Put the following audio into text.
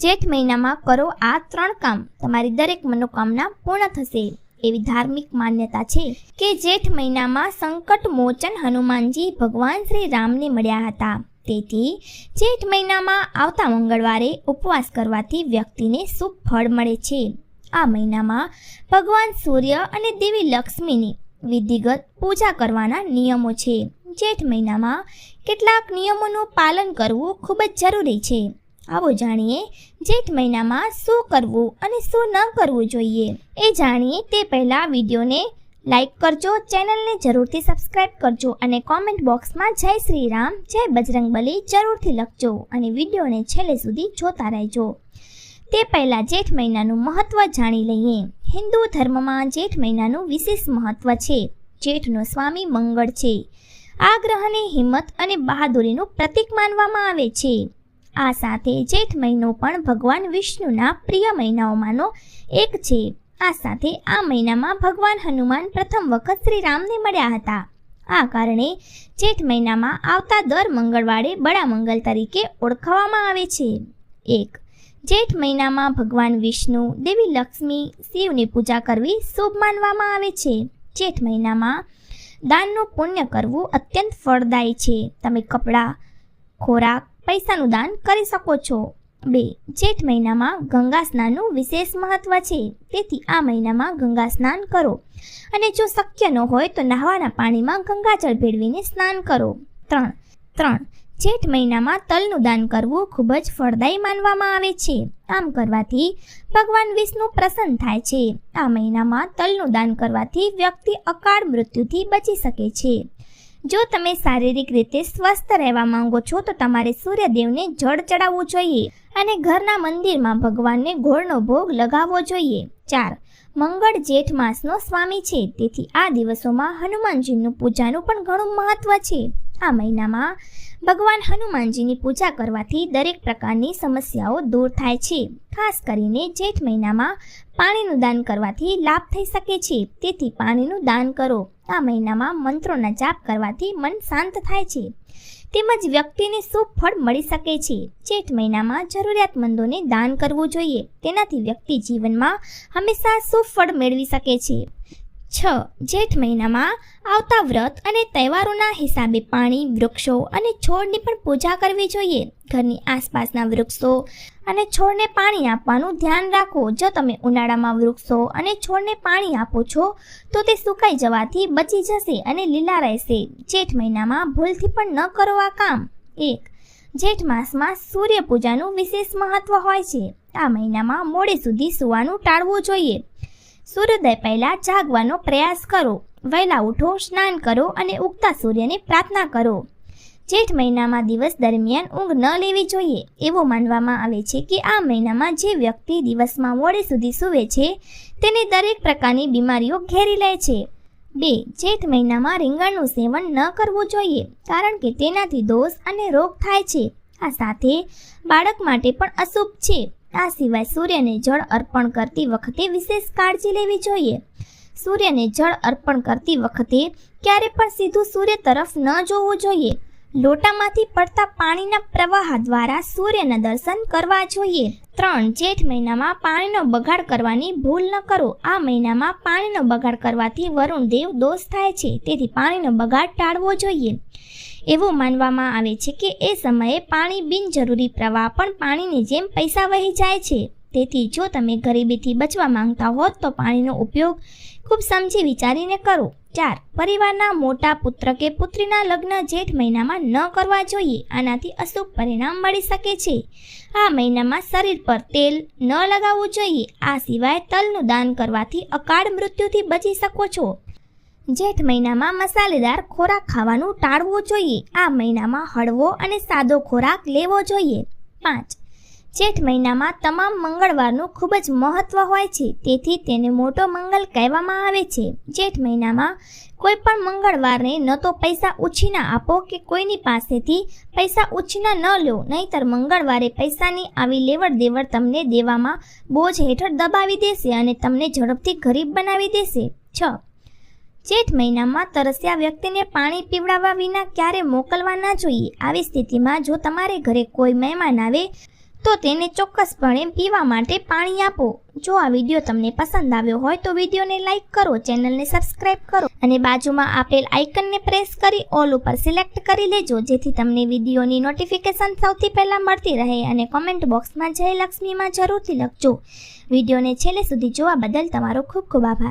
જેઠ મહિનામાં કરો આ 3 કામ, તમારી દરેક મનોકામના પૂર્ણ થશે. એવી ધાર્મિક માન્યતા છે કે જેઠ મહિનામાં સંકટ મોચન હનુમાનજી ભગવાન શ્રી રામને મળ્યા હતા. તેથી જેઠ મહિનામાં આવતા મંગળવારે ઉપવાસ કરવાથી વ્યક્તિને શુભ ફળ મળે છે. આ મહિનામાં ભગવાન સૂર્ય અને દેવી લક્ષ્મીની વિધિગત પૂજા કરવાના નિયમો છે. જેઠ મહિનામાં કેટલાક નિયમોનું પાલન કરવું ખૂબ જ જરૂરી છે. આવો જાણીએ જેઠ મહિનામાં શું કરવું અને શું ન કરવું જોઈએ. એ જાણીએ તે પહેલાં વિડીયોને લાઈક કરજો, ચેનલને જરૂરથી સબસ્ક્રાઈબ કરજો અને કોમેન્ટ બોક્સમાં જય શ્રી રામ, જય બજરંગબલી જરૂરથી લખજો અને વિડીયોને છેલ્લે સુધી જોતા રહેજો. તે પહેલાં જેઠ મહિનાનું મહત્ત્વ જાણી લઈએ. હિન્દુ ધર્મમાં જેઠ મહિનાનું વિશેષ મહત્ત્વ છે. જેઠનો સ્વામી મંગળ છે. આ ગ્રહને હિંમત અને બહાદુરીનું પ્રતીક માનવામાં આવે છે. આ સાથે જેઠ મહિનો પણ ભગવાન વિષ્ણુના પ્રિય મહિનાઓમાંનો એક છે. આ સાથે આ મહિનામાં ભગવાન હનુમાન પ્રથમ વખત શ્રી રામને મળ્યા હતા. આ કારણે જેઠ મહિનામાં આવતા દર મંગળવારે બડા મંગલ તરીકે ઓળખવામાં આવે છે. 1. જેઠ મહિનામાં ભગવાન વિષ્ણુ, દેવી લક્ષ્મી, શિવની પૂજા કરવી શુભ માનવામાં આવે છે. જેઠ મહિનામાં દાનનું પુણ્ય કરવું અત્યંત ફળદાયી છે. તમે કપડાં, ખોરાક, પૈસાનું દાન કરી શકો છો. 2. જેઠ મહિનામાં ગંગા સ્નાનનું વિશેષ મહત્વ છે. તેથી આ મહિનામાં ગંગા સ્નાન કરો અને જો શક્ય ન હોય તો નહાવાના પાણીમાં ગંગાજળ ભેળવીને સ્નાન કરો. 3. જેઠ મહિનામાં તલનું દાન કરવું ખૂબ જ ફળદાયી માનવામાં આવે છે. આમ કરવાથી ભગવાન વિષ્ણુ પ્રસન્ન થાય છે. આ મહિનામાં તલનું દાન કરવાથી વ્યક્તિ અકાળ મૃત્યુથી બચી શકે છે. જો તમે શારીરિક રીતે સ્વસ્થ રહેવા માંગો છો તો તમારે સૂર્યદેવને જળ ચડાવવું જોઈએ અને ઘરના મંદિરમાં ભગવાનને ગોળનો ભોગ લગાવવો જોઈએ. 4. મંગળ જેઠ માસનો સ્વામી છે. તેથી આ દિવસોમાં હનુમાનજીનું પૂજાનું પણ ઘણું મહત્વ છે. આ મહિનામાં ભગવાન હનુમાનજીની પૂજા કરવાથી દરેક પ્રકારની સમસ્યાઓ દૂર થાય છે. ખાસ કરીને જેઠ મહિનામાં પાણીનું દાન કરવાથી લાભ થઈ શકે છે. તેથી પાણીનું દાન કરો. આ મહિનામાં મંત્રોના જાપ કરવાથી મન શાંત થાય છે તેમજ વ્યક્તિને શુભ ફળ મળી શકે છે. જેઠ મહિનામાં જરૂરિયાતમંદોને દાન કરવું જોઈએ. તેનાથી વ્યક્તિ જીવનમાં હંમેશા શુભ ફળ મેળવી શકે છે. 6. જેઠ મહિનામાં આવતા વ્રત અને તહેવારોના હિસાબે પાણી, વૃક્ષો અને છોડની પણ પૂજા કરવી જોઈએ. ઘરની આસપાસના વૃક્ષો અને છોડને પાણી આપવાનું ધ્યાન રાખો. જો તમે ઉનાળામાં વૃક્ષો અને છોડને પાણી આપો છો તો તે સુકાઈ જવાથી બચી જશે અને લીલા રહેશે. જેઠ મહિનામાં ભૂલથી પણ ન કરો આ કામ. 1. જેઠ માસમાં સૂર્ય પૂજાનું વિશેષ મહત્વ હોય છે. આ મહિનામાં મોડે સુધી સૂવાનું ટાળવું જોઈએ. સૂર્યોદય પહેલાં જાગવાનો પ્રયાસ કરો. વહેલા ઉઠો, સ્નાન કરો અને ઉગતા સૂર્યને પ્રાર્થના કરો. જેઠ મહિનામાં દિવસ દરમિયાન ઊંઘ ન લેવી જોઈએ. એવું માનવામાં આવે છે કે આ મહિનામાં જે વ્યક્તિ દિવસમાં મોડે સુધી સૂવે છે તેને દરેક પ્રકારની બીમારીઓ ઘેરી લે છે. 2. જેઠ મહિનામાં રીંગણનું સેવન ન કરવું જોઈએ કારણ કે તેનાથી દોષ અને રોગ થાય છે. આ સાથે બાળક માટે પણ અશુભ છે. આ સિવાય સૂર્યને જળ અર્પણ કરતી વખતે વિશેષ કાળજી લેવી જોઈએ. સૂર્યને જળ અર્પણ કરતી વખતે ક્યારે પણ સીધું સૂર્ય તરફ ન જોવું જોઈએ. લોટામાંથી પડતા પાણીના પ્રવાહ દ્વારા સૂર્યના દર્શન કરવા જોઈએ. 3. જેઠ મહિનામાં પાણીનો બગાડ કરવાની ભૂલ ન કરો. આ મહિનામાં પાણીનો બગાડ કરવાથી વરુણ દેવ દોષ થાય છે. તેથી પાણીનો બગાડ ટાળવો જોઈએ. એવું માનવામાં આવે છે કે એ સમયે પાણી બિનજરૂરી પ્રવાહ પણ પાણીની જેમ પૈસા વહી જાય છે. તેથી જો તમે ગરીબીથી બચવા માંગતા હો તો પાણીનો ઉપયોગ ખૂબ સમજી વિચારીને કરો. 4. પરિવારના મોટા પુત્ર કે પુત્રીના લગ્ન જેઠ મહિનામાં ન કરવા જોઈએ. આનાથી અશુભ પરિણામ મળી શકે છે. આ મહિનામાં શરીર પર તેલ ન લગાવવું જોઈએ. આ સિવાય તલનું દાન કરવાથી અકાળ મૃત્યુથી બચી શકો છો. જેઠ મહિનામાં મસાલેદાર ખોરાક ખાવાનું ટાળવું જોઈએ. આ મહિનામાં હળવો અને સાદો ખોરાક લેવો જોઈએ. 5. જેઠ મહિનામાં તમામ મંગળવારનું ખૂબ જ મહત્વ હોય છે. તેથી તેને મોટો મંગલ કહેવામાં આવે છે. જેઠ મહિનામાં કોઈ પણ મંગળવારને ન તો પૈસા ઉછીના આપો કે કોઈની પાસેથી પૈસા ઉછીના ન લો, નહીંતર મંગળવારે પૈસાની આવી લેવડ દેવડ તમને દેવામાં બોજ હેઠળ દબાવી દેશે અને તમને ઝડપથી ગરીબ બનાવી દેશે. 6. જેઠ મહિનામાં તરસ્યા વ્યક્તિને પાણી પીવડાવવા વિના ક્યારે મોકલવા ના જોઈએ. આવી સ્થિતિમાં જો તમારે ઘરે કોઈ મહેમાન આવે તો તેને ચોક્કસપણે પીવા માટે પાણી આપો. જો આ વિડીયો તમને પસંદ આવ્યો હોય તો વિડીયોને લાઇક કરો, ચેનલને સબસ્ક્રાઇબ કરો અને બાજુમાં આપેલ આઇકનને પ્રેસ કરી ઓલ ઉપર સિલેક્ટ કરી લેજો, જેથી તમને વિડીયોની નોટિફિકેશન સૌથી પહેલાં મળતી રહે. અને કોમેન્ટ બોક્સમાં જય લક્ષ્મીમાં જરૂરથી લખજો. વિડીયોને છેલ્લે સુધી જોવા બદલ તમારો ખૂબ ખૂબ આભાર.